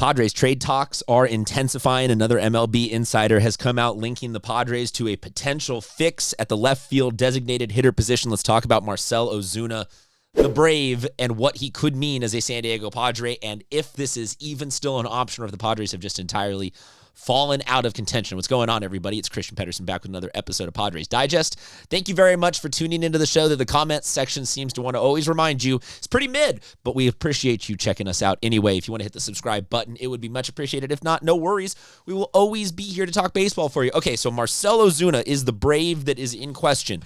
Padres trade talks are intensifying. Another MLB insider has come out linking the Padres to a potential fix at the left field designated hitter position. Let's talk about Marcel Ozuna, the Brave, and what he could mean as a San Diego Padre, and if this is even still an option or if the Padres have just entirely fallen out of contention. What's going on, everybody? It's Christian Pedersen back with another episode of Padres Digest. Thank you very much for tuning into the show. That the comments section seems to want to always remind you it's pretty mid, but we appreciate you checking us out anyway. If you want to hit the subscribe button, it would be much appreciated. If not, no worries. We will always be here to talk baseball for you. Okay, so Marcel Ozuna is the Brave that is in question.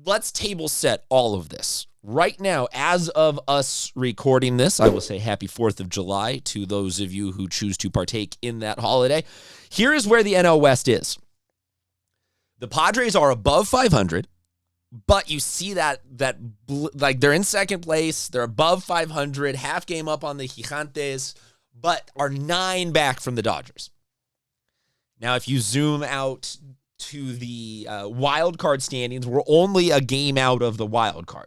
Let's table set all of this. Right now, as of us recording this, I will say happy 4th of July to those of you who choose to partake in that holiday. Here is where the NL West is. The Padres are above 500, but you see that like they're in second place, they're above 500, half game up on the Gigantes, but are 9 back from the Dodgers. Now, if you zoom out to the wild card standings, we're only a game out of the wild card.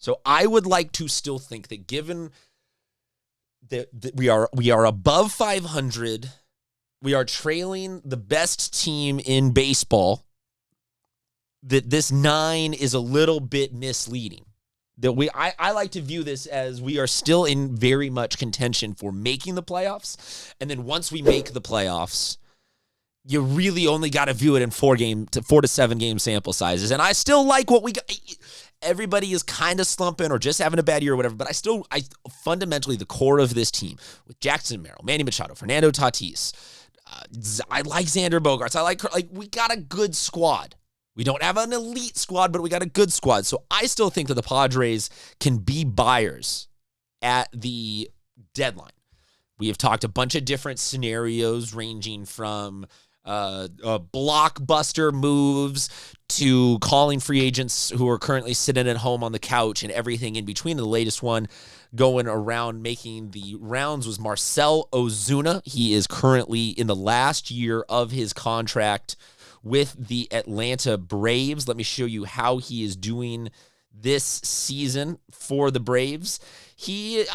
So I would like to still think that given that we are above 500, we are trailing the best team in baseball, that this 9 is a little bit misleading. That I like to view this as we are still in very much contention for making the playoffs, and then once we make the playoffs, you really only got to view it in 4 to 7 game sample sizes. And I still like what we got. Everybody is kind of slumping or just having a bad year or whatever, but I fundamentally, the core of this team with Jackson Merrill, Manny Machado, Fernando Tatis, I like Xander Bogaerts. I like we got a good squad. We don't have an elite squad, but we got a good squad. So I still think that the Padres can be buyers at the deadline. We have talked a bunch of different scenarios ranging from blockbuster moves to calling free agents who are currently sitting at home on the couch and everything in between. The latest one going around making the rounds was Marcel Ozuna. He is currently in the last year of his contract with the Atlanta Braves. Let me show you how he is doing this season for the Braves. These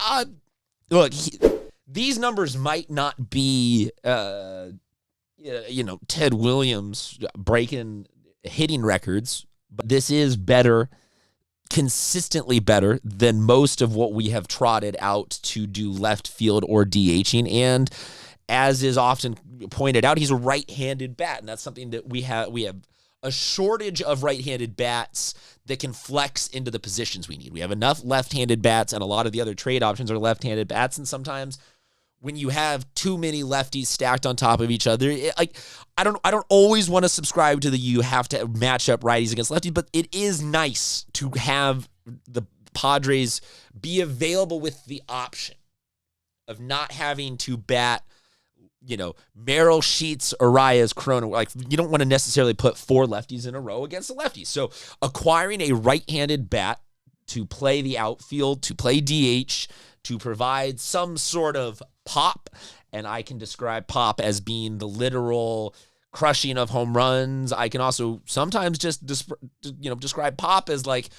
numbers might not be Ted Williams breaking hitting records, but this is better, consistently better than most of what we have trotted out to do left field or DHing. And as is often pointed out, he's a right-handed bat, and that's something that we have a shortage of right-handed bats that can flex into the positions we need. We have enough left-handed bats, and a lot of the other trade options are left-handed bats, and sometimes when you have too many lefties stacked on top of each other, I don't always want to subscribe to you have to match up righties against lefties, but it is nice to have the Padres be available with the option of not having to bat, Merrill, Shildt, Arraez, Corona. You don't want to necessarily put 4 lefties in a row against a lefty. So acquiring a right-handed bat to play the outfield, to play DH, to provide some sort of pop, and I can describe pop as being the literal crushing of home runs. I can also sometimes just describe pop as like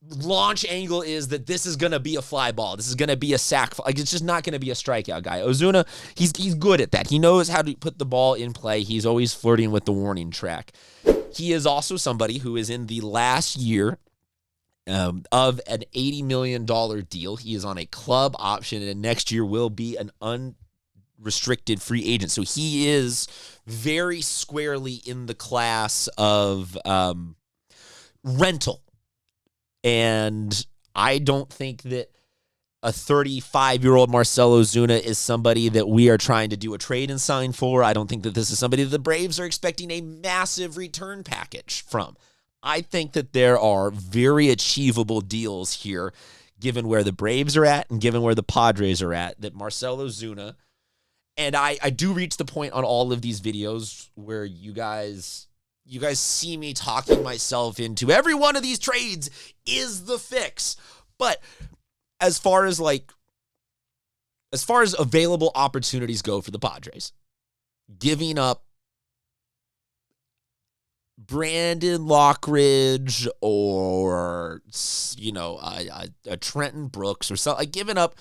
launch angle is that this is going to be a fly ball. This is going to be a sack. It's just not going to be a strikeout guy. Ozuna, he's good at that. He knows how to put the ball in play. He's always flirting with the warning track. He is also somebody who is in the last year of an $80 million deal. He is on a club option, and next year will be an unrestricted free agent. So he is very squarely in the class of rental. And I don't think that a 35-year-old Marcel Ozuna is somebody that we are trying to do a trade and sign for. I don't think that this is somebody that the Braves are expecting a massive return package from. I think that there are very achievable deals here, given where the Braves are at and given where the Padres are at, that Marcel Ozuna, and I do reach the point on all of these videos where you guys see me talking myself into every one of these trades is the fix. But as far as available opportunities go for the Padres, giving up Brandon Lockridge or, a Trenton Brooks or something, giving up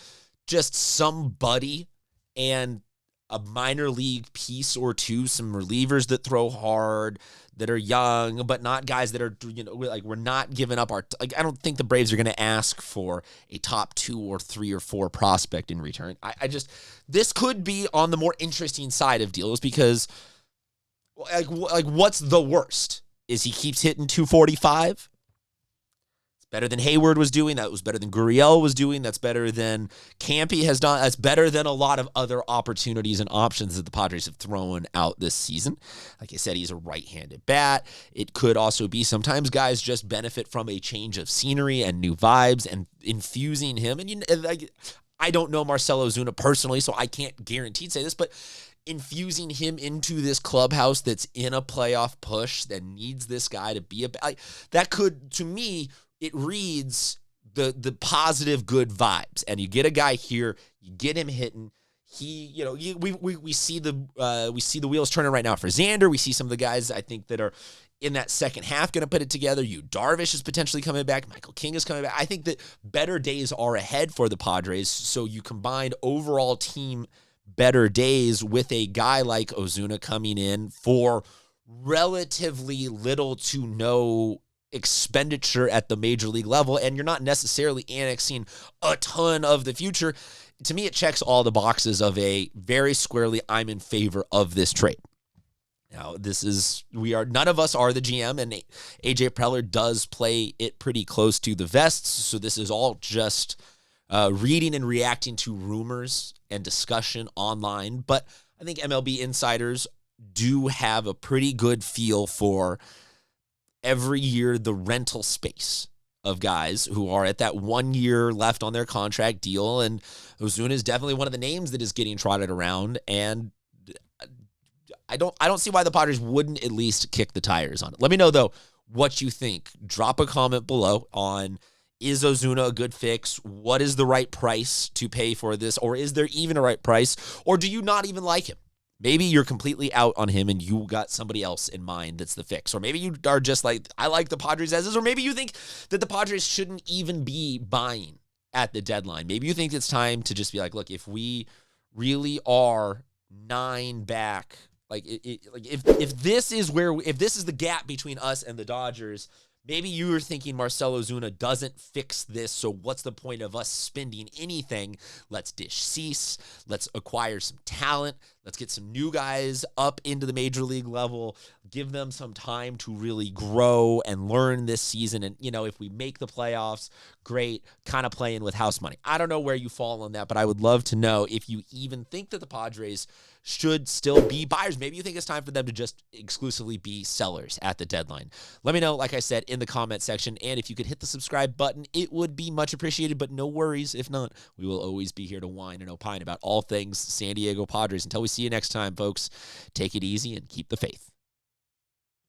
just somebody and a minor league piece or two, some relievers that throw hard, that are young, but not guys that are, like, we're not giving up our, like, I don't think the Braves are going to ask for a top 2 or 3 or 4 prospect in return. This could be on the more interesting side of deals because, like what's the worst? Is he keeps hitting 245? Better than Hayward was doing. That was better than Gurriel was doing. That's better than Campy has done. That's better than a lot of other opportunities and options that the Padres have thrown out this season. Like I said, he's a right-handed bat. It could also be sometimes guys just benefit from a change of scenery and new vibes and infusing him. And I don't know Marcel Ozuna personally, so I can't guarantee to say this, but infusing him into this clubhouse that's in a playoff push that needs this guy to be that could, to me, it reads the positive good vibes. And you get a guy here, you get him hitting. We see the wheels turning right now for Xander. We see some of the guys I think that are in that second half going to put it together. Darvish is potentially coming back. Michael King is coming back. I think that better days are ahead for the Padres. So you combine overall team better days with a guy like Ozuna coming in for relatively little to no expenditure at the major league level, and you're not necessarily annexing a ton of the future. To me, it checks all the boxes of a very squarely, I'm in favor of this trade. Now, none of us are the GM, and AJ Preller does play it pretty close to the vest, so this is all just reading and reacting to rumors and discussion online. But I think MLB insiders do have a pretty good feel for every year the rental space of guys who are at that 1 year left on their contract deal. And Ozuna is definitely one of the names that is getting trotted around. And I don't see why the Padres wouldn't at least kick the tires on it. Let me know, though, what you think. Drop a comment below on, is Ozuna a good fix? What is the right price to pay for this? Or is there even a right price? Or do you not even like him? Maybe you're completely out on him and you got somebody else in mind that's the fix. Or maybe you are just like, I like the Padres as is. Or maybe you think that the Padres shouldn't even be buying at the deadline. Maybe you think it's time to just be like, look, if we really are 9 back, if this is the gap between us and the Dodgers, maybe you were thinking Marcel Ozuna doesn't fix this, so what's the point of us spending anything? Let's dish cease. Let's acquire some talent. Let's get some new guys up into the major league level. Give them some time to really grow and learn this season. And, if we make the playoffs, great, kind of playing with house money. I don't know where you fall on that, but I would love to know if you even think that the Padres should still be buyers. Maybe you think it's time for them to just exclusively be sellers at the deadline. Let me know, like I said, in the comment section. And if you could hit the subscribe button, it would be much appreciated. But no worries. If not, we will always be here to whine and opine about all things San Diego Padres. Until we see you next time, folks, take it easy and keep the faith.